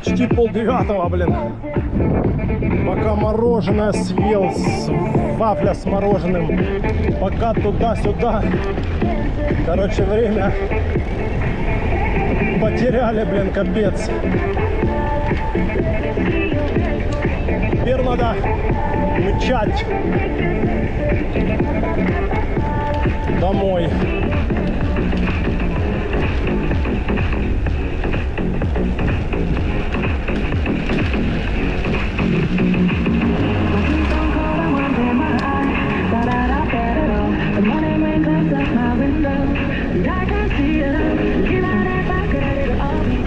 почти 8:30, блин. Пока мороженое съел, вафля с мороженым. Пока туда-сюда. Короче, время потеряли, блин, капец. Теперь надо мчать домой.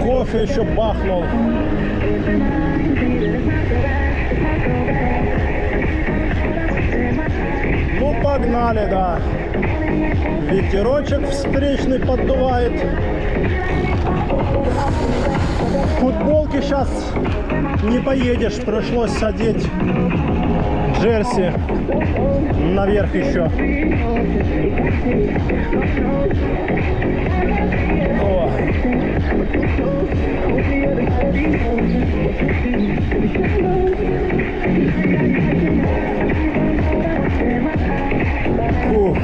Кофе еще бахнул. Ну, погнали, да. Ветерочек встречный поддувает. В футболке сейчас не поедешь, пришлось одеть джерси наверх еще. О. Фух.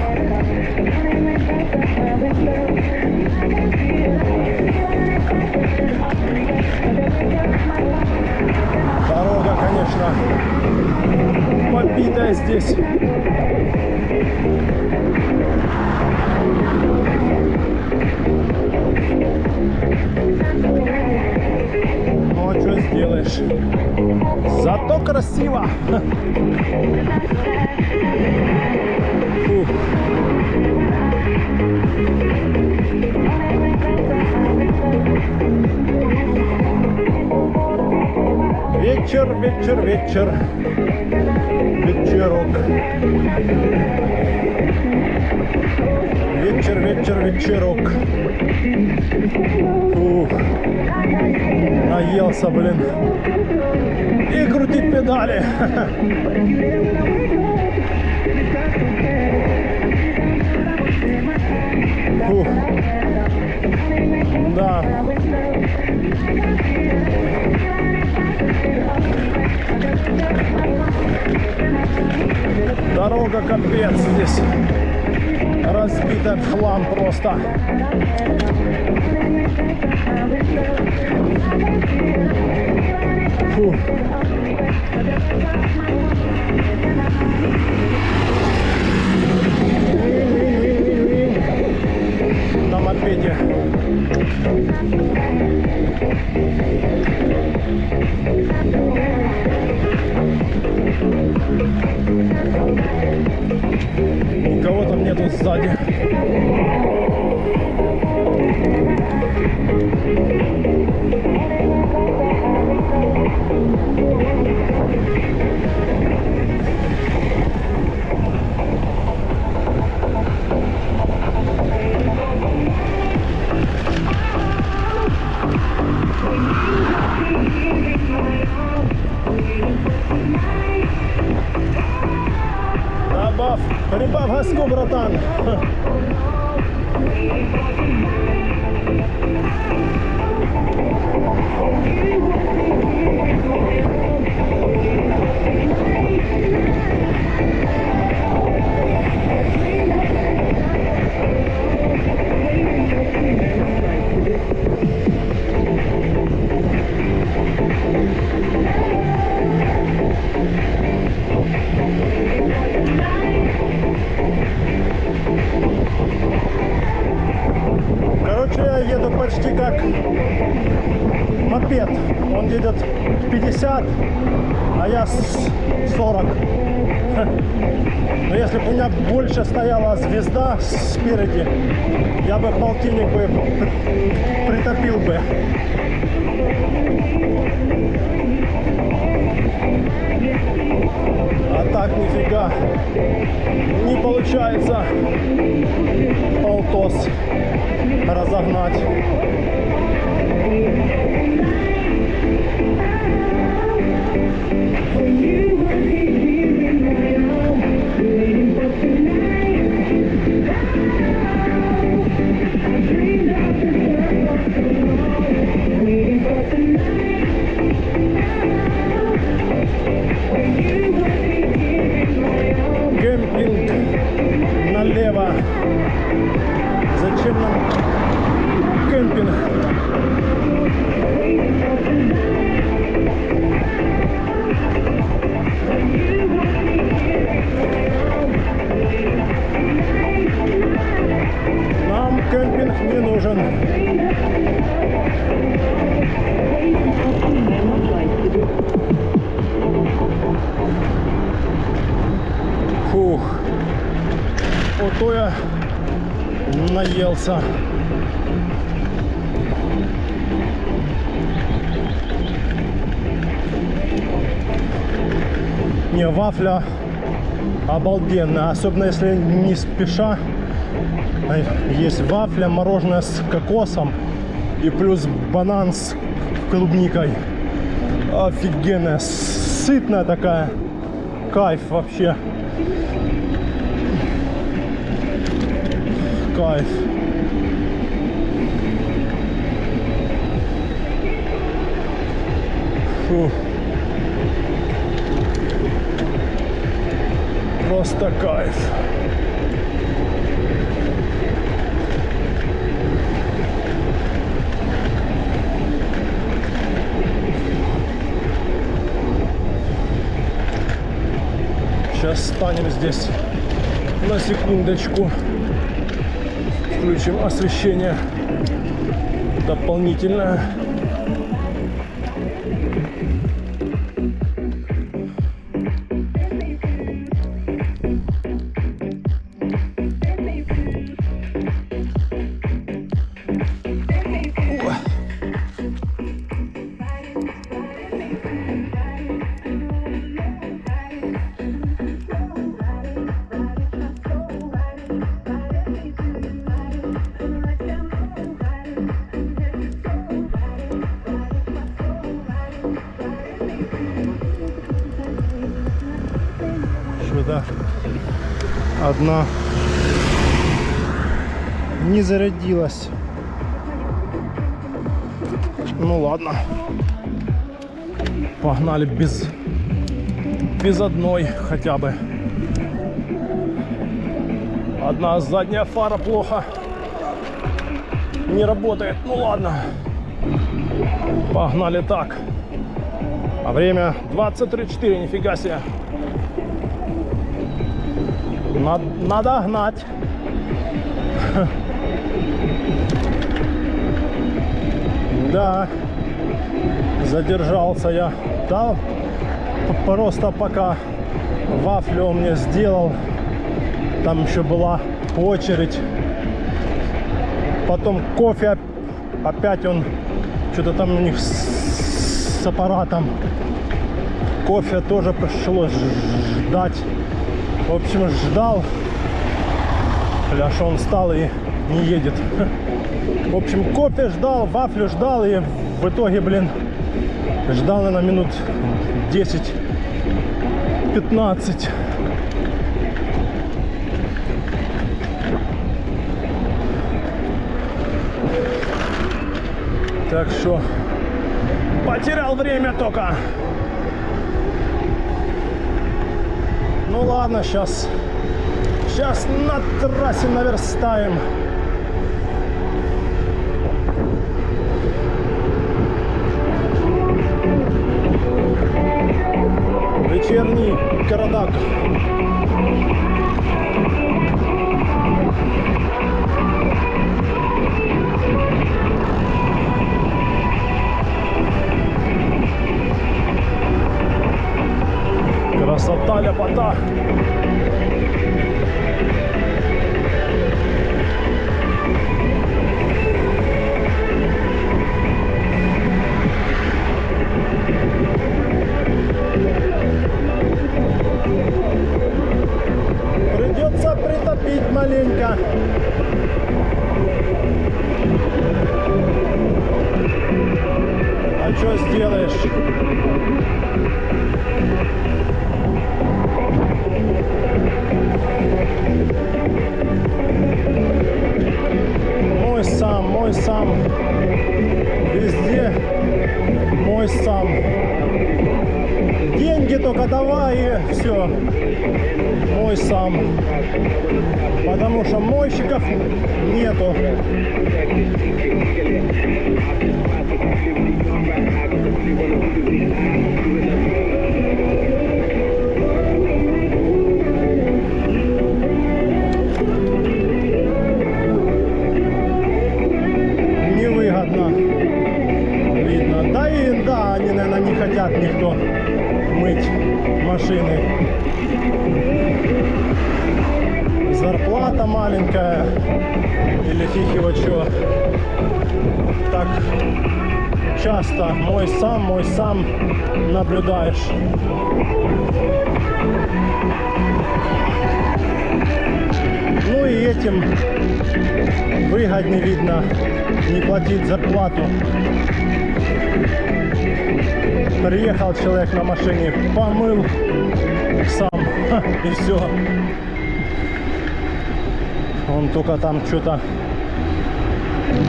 Дорога, конечно, побитая здесь. Ну, а что сделаешь? Зато красиво. Фух. Вечер, вечер, вечер. Вечерок. Вечер, вечер, вечерок. Ух. Наелся, блин. И крутить педали. Ух. Да. Дорога капец здесь. Разбита в хлам просто. Фу. На мопеде. Никого там нету сзади. Прибавь газку, братан. Еду почти как мопед. Он едет 50, а я 40. Но если бы у меня больше стояла звезда спереди, я бы полтинник бы притопил бы. А так нифига не получается полтос разогнать. наелся. Не, вафля обалденная, особенно если не спеша. Есть вафля, мороженое с кокосом и плюс банан с клубникой. Офигенная, сытная такая. Кайф вообще. Кайф. Фу. Просто кайф. Сейчас встанем здесь на секундочку. Включим освещение дополнительное. Сюда одна не зарядилась. Ну ладно, погнали без одной хотя бы. Одна задняя фара плохо не работает. Ну ладно, погнали так. А время 20:34, нифига себе. Надо гнать. Да, задержался я. Да, просто пока вафлю он мне сделал, там еще была очередь. Потом кофе, опять он, что-то там у них с аппаратом. Кофе тоже пришлось ждать. В общем, ждал. Ляш он встал и не едет. В общем, кофе ждал, вафлю ждал, и в итоге, блин, ждал на минут 10-15. Так что потерял время только. Ну ладно, сейчас на трассе наверстаем. Вечерний Карадак. Красота, ляпота. Придется притопить маленько. А что сделаешь? Мой сам. Везде мой сам. Деньги только давай и все. Мой сам. Потому что мойщиков нету. Невыгодно. Видно. Да и да, они, наверное, не хотят никто мыть машины. зарплата маленькая, или фиг его чё. Так часто мой сам наблюдаешь. Ну и этим выгоднее, видно, не платить зарплату. Приехал человек на машине, помыл сам, и все. Он только там что-то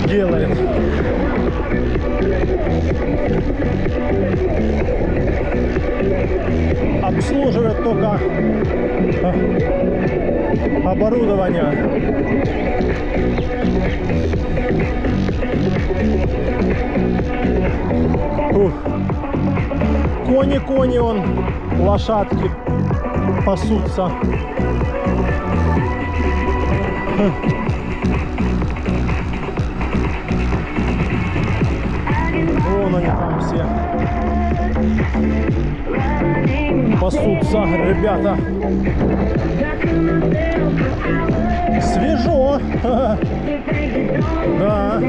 делает. Обслуживает только оборудование. Ух. Кони, он, лошадки пасутся. Вон они там все пасутся, ребята. Свежо. Да.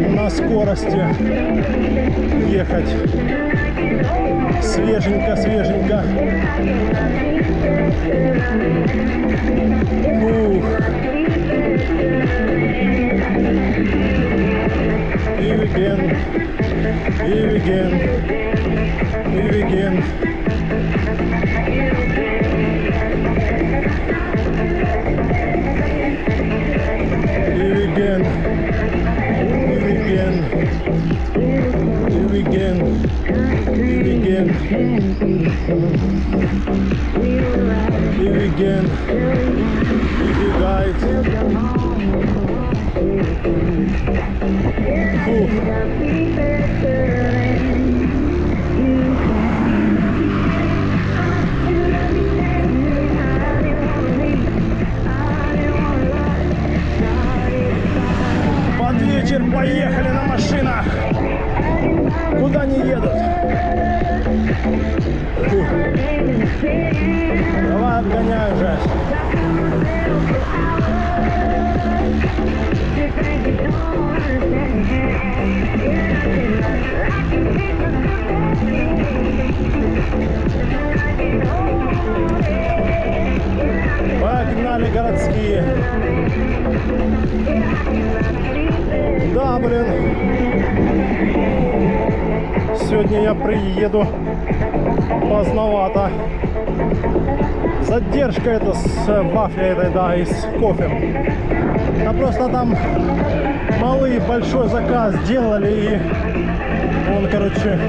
На скорости ехать. Свеженько. Ух. И again. Под вечер поехали на машинах. Куда не едут? Фух. Давай обгоняй уже. Погнали городские. Да, блин. Сегодня я приеду поздновато. Задержка это с вафлей этой, да, и с кофе. А просто там малый большой заказ делали, и он, короче,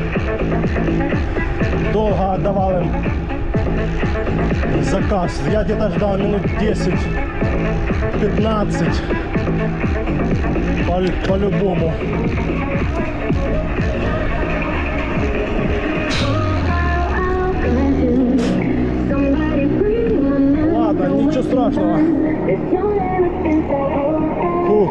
долго отдавал им заказ. Я где-то ждал минут 10-15 по-любому. Ладно, ничего страшного. Фух.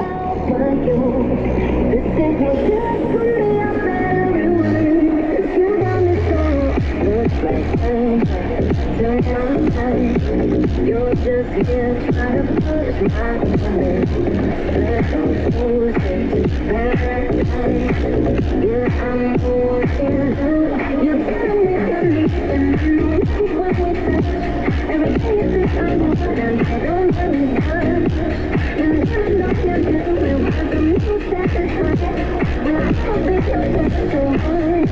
You're just here trying to push my mind. Let those voices yeah, I'm working. You're telling me to leave, and I know what we said. Everything you think I know, and I don't really care. And I know you're doing what the mood satisfies. And I hope it's your best.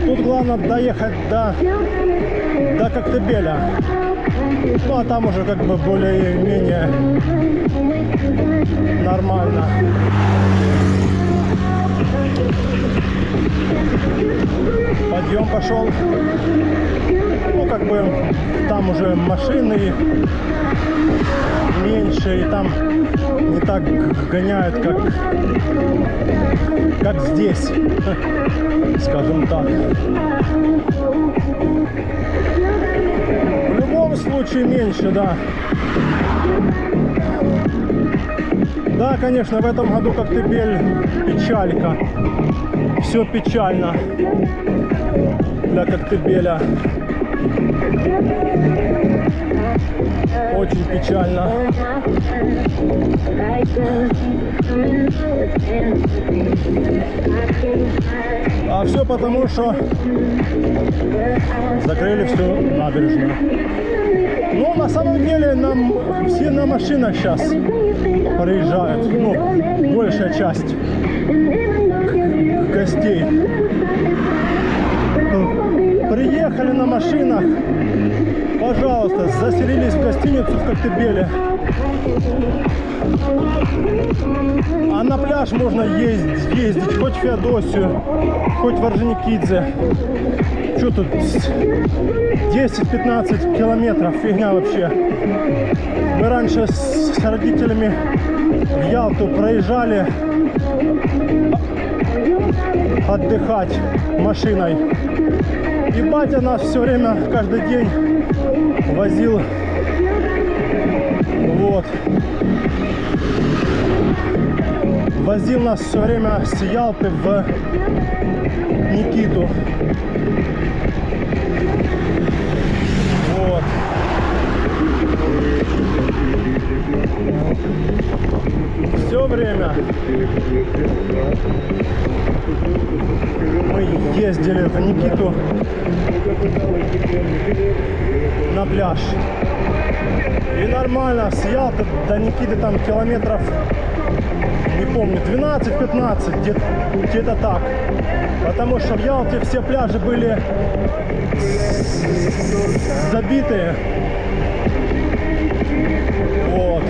Тут главное доехать до Коктебеля. Ну а там уже как бы более-менее нормально. Подъем пошел. Ну как бы там уже машины меньше, и там не так гоняют, как здесь, скажем так. В любом случае меньше, да. Да, конечно, в этом году Коктебель печалька. Все печально для Коктебеля. Очень печально. А все потому, что закрыли всю набережную. Ну, на самом деле, нам все на машинах сейчас проезжают. Ну, большая часть гостей. Приехали на машинах, пожалуйста, заселились в гостиницу в Коктебеле. А на пляж можно ездить хоть в Феодосию, хоть в Орджоникидзе. Что тут 10-15 километров, фигня вообще. Мы раньше с родителями в Ялту проезжали отдыхать машиной. И батя нас все время, каждый день возил. Вот. Возил нас все время с Ялты в Никиту. Вот. Все время мы ездили в Никиту на пляж. И нормально, с Ялты до Никиты там километров, не помню, 12-15, где-то так. Потому что в Ялте все пляжи были забитые. Вот.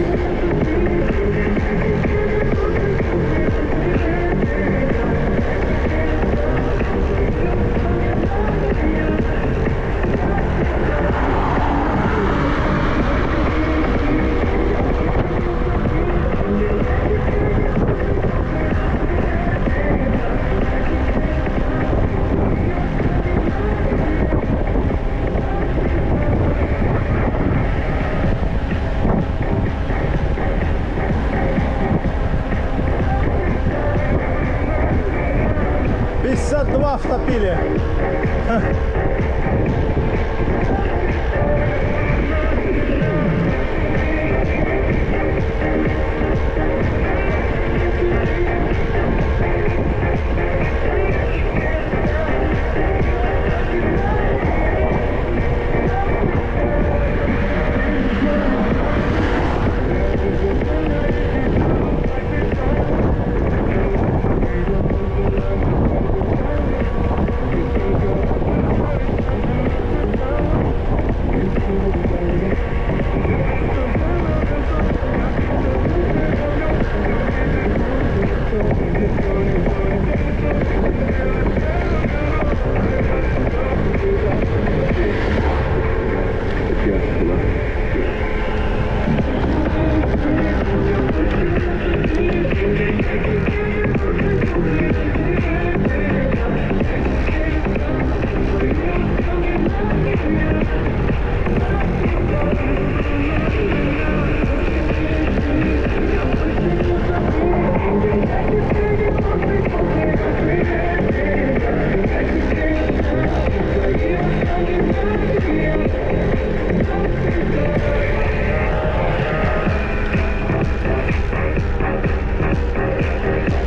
Втопили.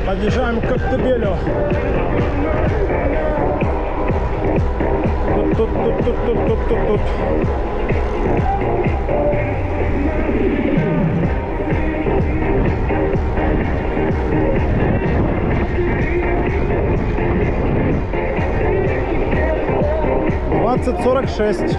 Подъезжаем к Коктебелю. Тут. $20.46.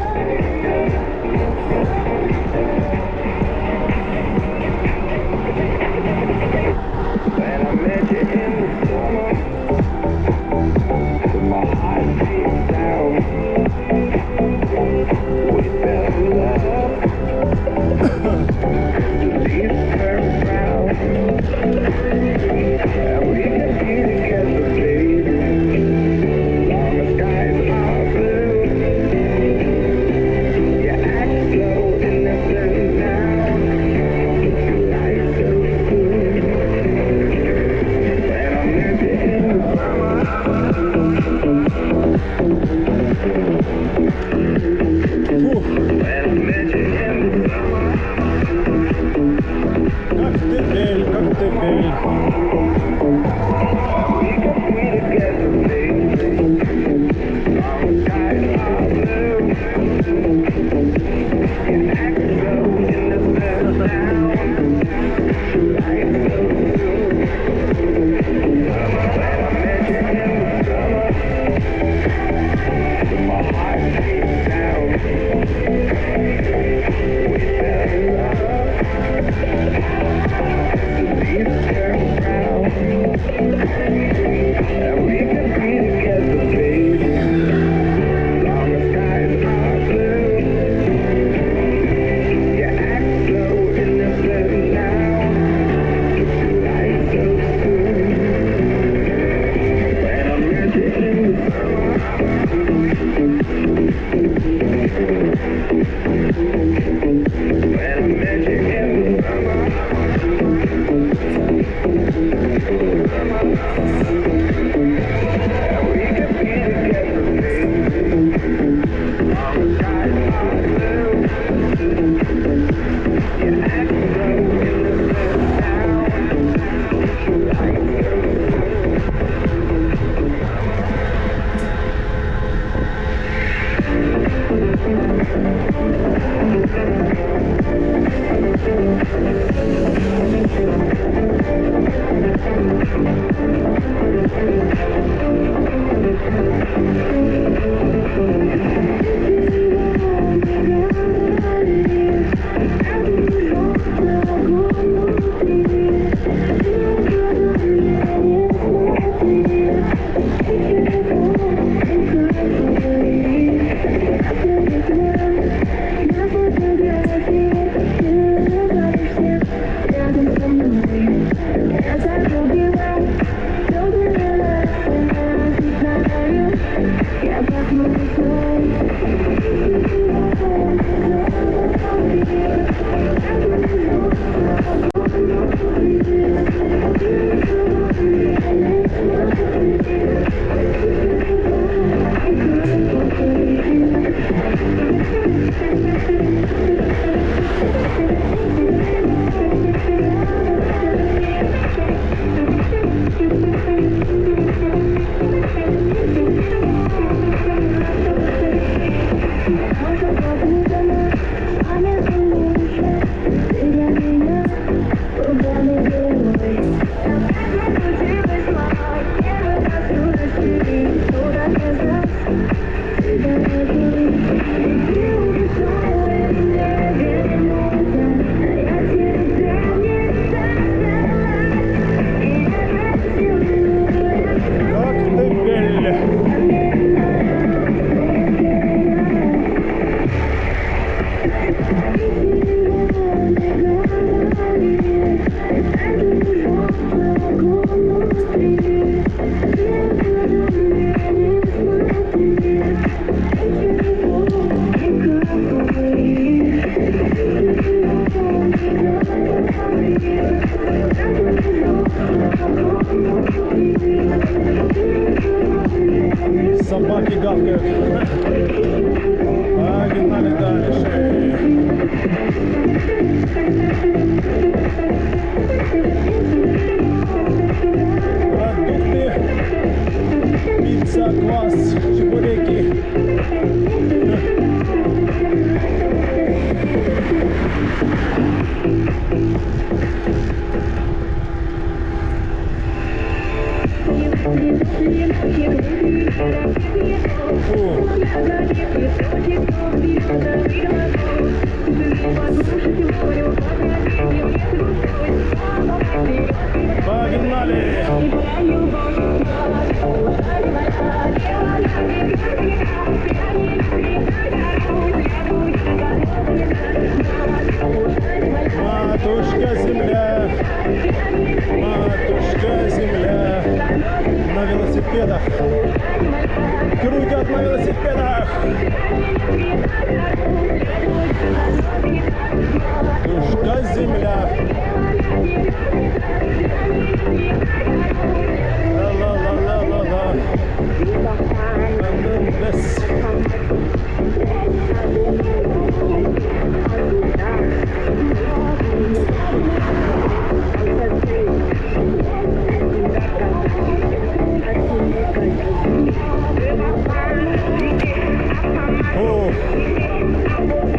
Собаки гавкают. Погнали дальше. Продукты. Пицца, квас, чебуреки. Погнали! Матушка земля, матушка земля, на велосипедах, крутят на велосипедах. Матушка земля. Ла-ла-ла-ла-ла-ла.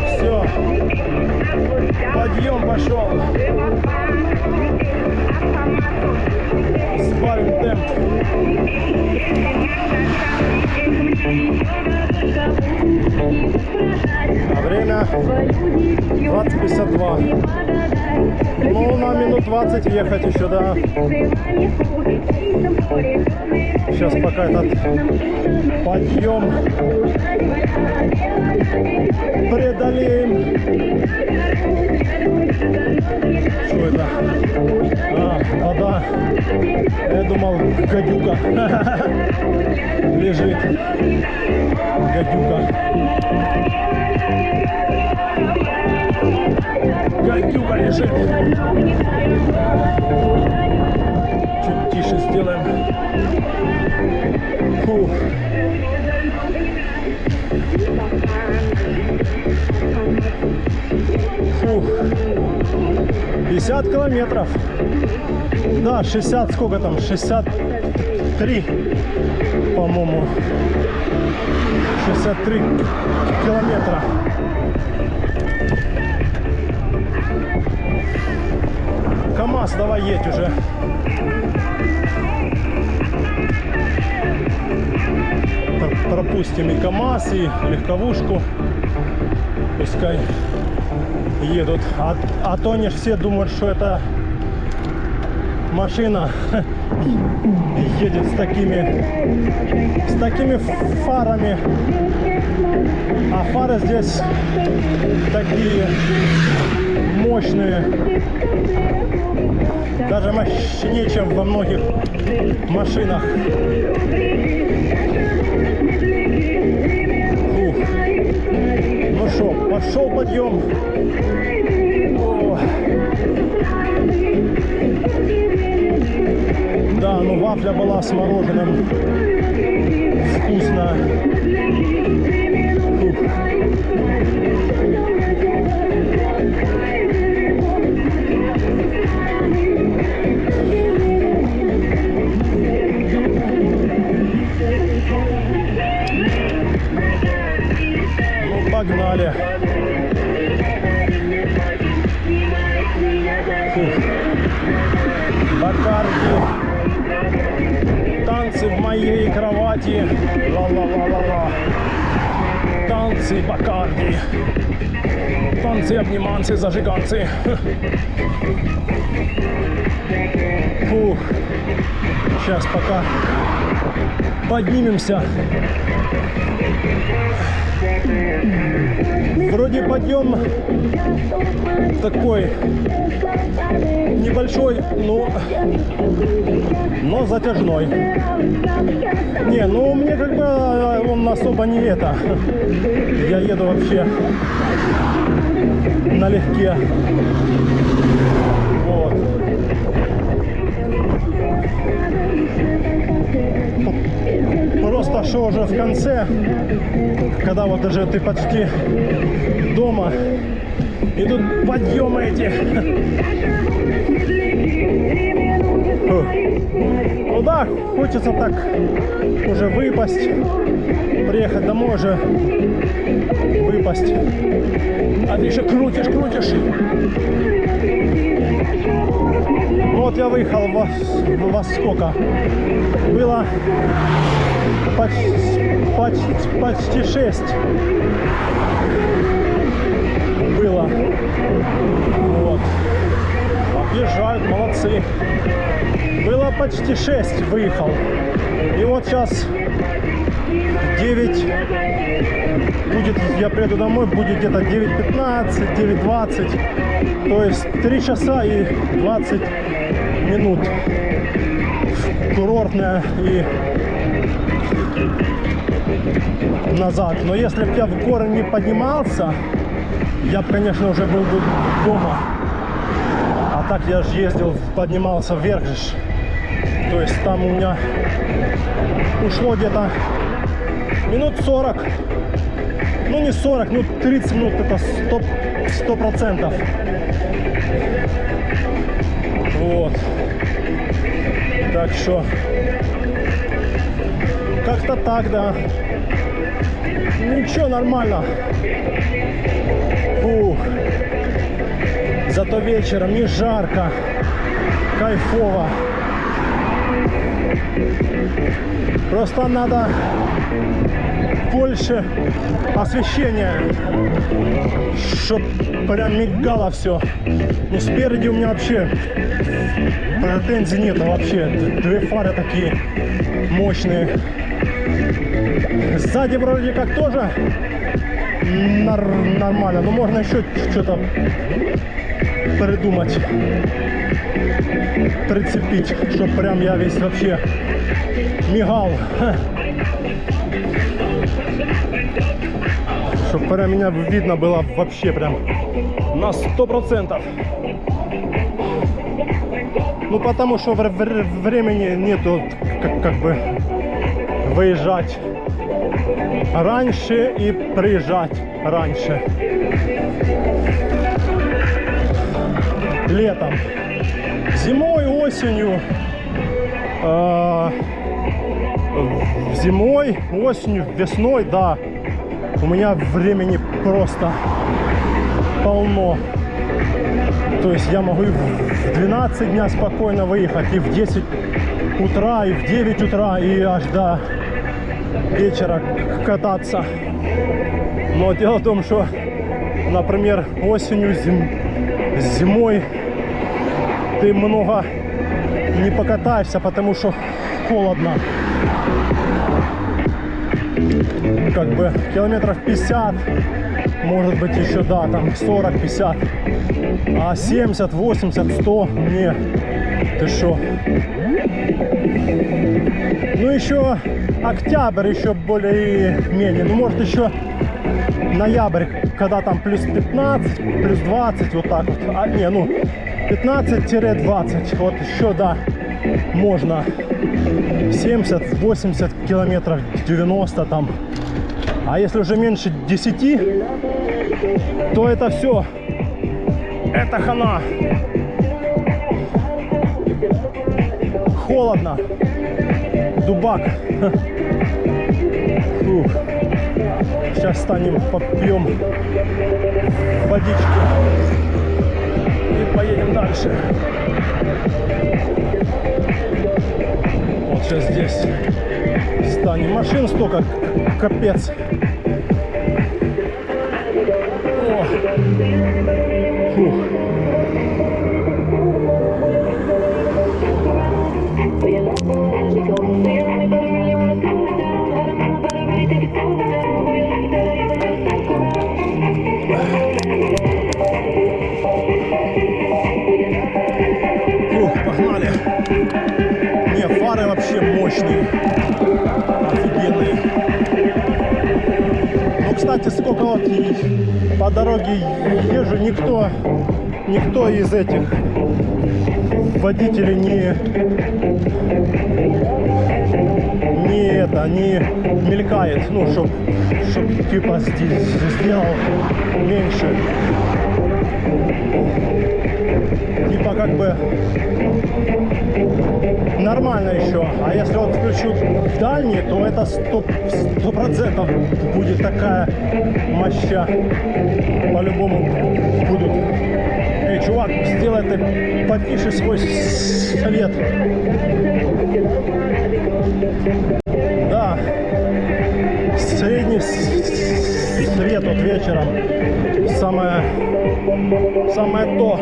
Все, подъем пошел. Сбавим темп. А время 20:52. Ну, на минут 20 ехать еще, да. Сейчас пока этот подъем преодолеем. Что это? А, вода. Я думал, гадюка лежит. Гадюка. Гадюка лежит. Чуть тише сделаем. Фух. Фух. 50 километров. Да, 60, сколько там? 63, по-моему. 63 километра. КамАЗ, давай едь уже. Пропустим и КамАЗ, и легковушку. Пускай едут. А то не все думают, что это машина едет с такими фарами. А фары здесь такие мощные. Даже мощнее, чем во многих машинах. вафля была с мороженым. Вкусно. Фух. Ну, погнали. Фух. Бакарди. Танцы в моей кровати. Ла-ла-ла-ла-ла. Танцы Бакарди. Танцы, обниманцы, зажиганцы. Фух. Сейчас пока поднимемся. Вроде подъем такой небольшой, но затяжной. Не, ну мне как бы он особо не это. Я еду вообще налегке. Вот. Просто что уже в конце, когда вот даже ты почти дома, и тут подъемы эти. Ну да, хочется так уже выпасть, приехать домой уже, выпасть. А ты еще крутишь. Ну вот я выехал во сколько? Было почти 6. Было. Вот. Объезжают, молодцы. Было почти 6, выехал. И вот сейчас 9 будет, я приеду домой, будет где-то 9:15, 9:20. То есть 3 часа и 20 минут. Курортная и назад. Но если бы я в горы не поднимался, я бы, конечно, уже был бы дома. А так я же ездил, поднимался вверх же. То есть там у меня ушло где-то минут 40. Ну не 40, ну 30 минут, это 100%. Вот. Так что как-то так, да. Ничего, нормально. Фух. Зато вечером не жарко, кайфово. Просто надо больше освещения, чтоб прям мигало все. Ну спереди у меня вообще претензий нет вообще. 2 фары такие мощные. Сзади вроде как тоже нормально, но можно еще что-то придумать, прицепить, чтоб прям я весь вообще мигал. Чтоб прям меня видно было вообще прям на 100%. Ну потому что времени нету как бы выезжать раньше и приезжать раньше. Летом. Зимой, осенью. Зимой, осенью, весной, да. У меня времени просто полно. То есть я могу и в 12 дня спокойно выехать, и в 10 утра, и в 9 утра, и аж до вечера кататься. Но дело в том, что, например, осенью, зимой ты много не покатаешься, потому что холодно. Как бы километров 50, может быть еще, да, там 40-50. А 70, 80, 100, не, ты шо. Ну еще октябрь еще более-менее, ну может еще ноябрь, когда там плюс 15, плюс 20, вот так вот. А, не, ну 15-20, вот еще, да, можно. 70-80 километров, 90 там. А если уже меньше 10, то это все. Это хана. Холодно. Дубак. Фух. Сейчас встанем, попьем водички и поедем дальше. Вот сейчас здесь встанем. Машин столько, капец. О. Фух. Погнали. Не, фары вообще мощные. Офигенные. Ну, кстати, сколько вот по дороге езжу, никто из этих водителей не мелькает, ну, чтоб типа сделал меньше. Типа как бы нормально еще. А если вот включу дальний, то это 100% будет такая моща. По-любому будут. Эй, чувак, сделай ты потише свой свет. Да. Средний свет вот вечером. Самое то.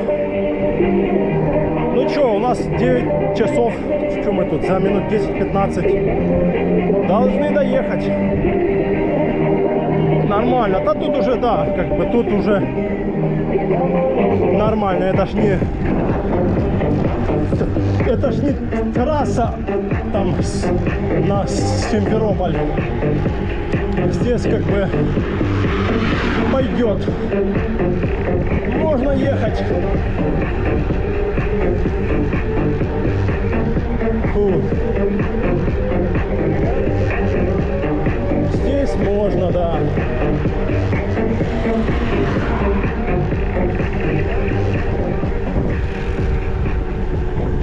Ну что, у нас 9 часов. Что мы тут? За минут 10-15 должны доехать. Нормально. Да тут уже, да, как бы тут уже нормально. Это ж не трасса там на Симферополь. Здесь как бы пойдет. Можно ехать. Фу. Здесь можно, да.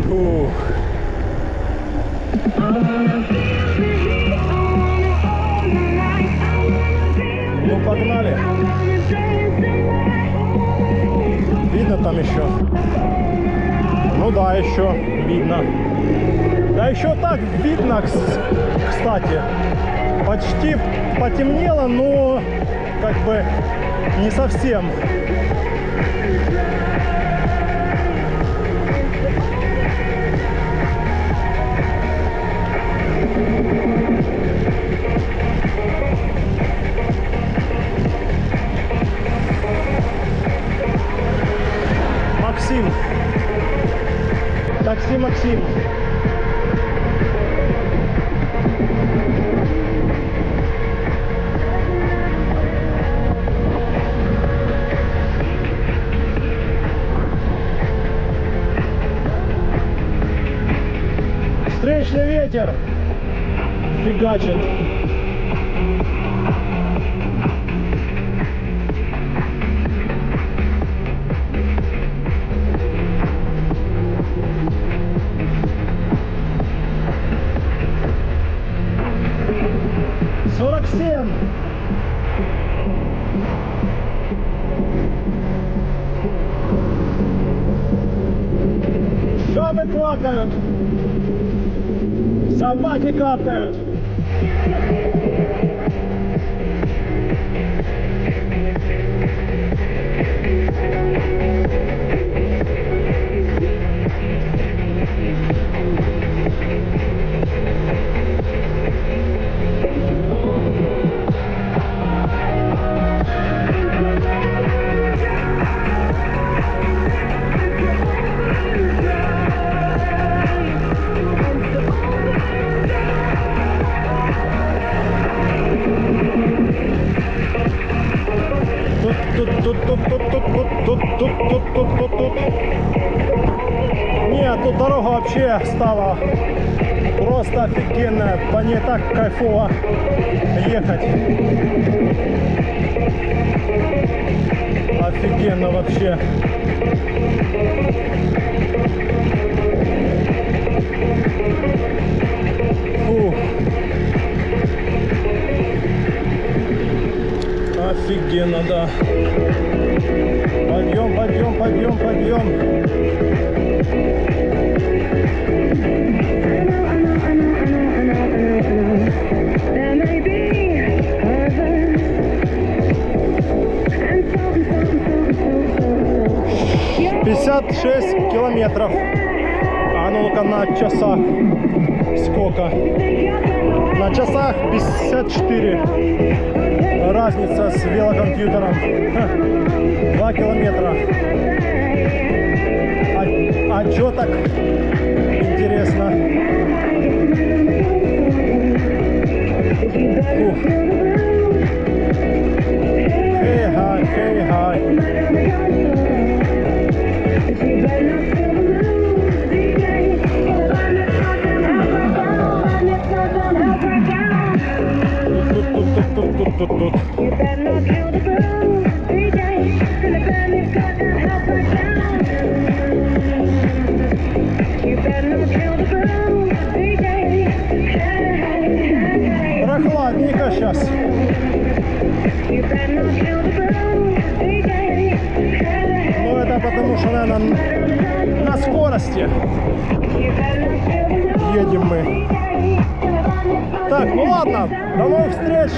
Фу. Ну, погнали. Видно там еще? Ну да, еще видно. Да еще так видно, кстати. Почти потемнело, но как бы не совсем. Максим. Такси Максим. Встречный ветер фигачит. Жабы плакают, собаки капают. офигенная, по ней так кайфово ехать. Офигенно вообще. Фух. Офигенно, да. Подъем, подъем, подъем, подъем. «56 километров». А ну-ка на часах сколько? На часах 54. Разница с велокомпьютером. 2 километра. А чё так интересно? Ух. Хей-хай, хей-хай. Тут. Прохладненько сейчас. Ну это потому что, наверное, на скорости едем мы. Так, ну ладно, до новых встреч.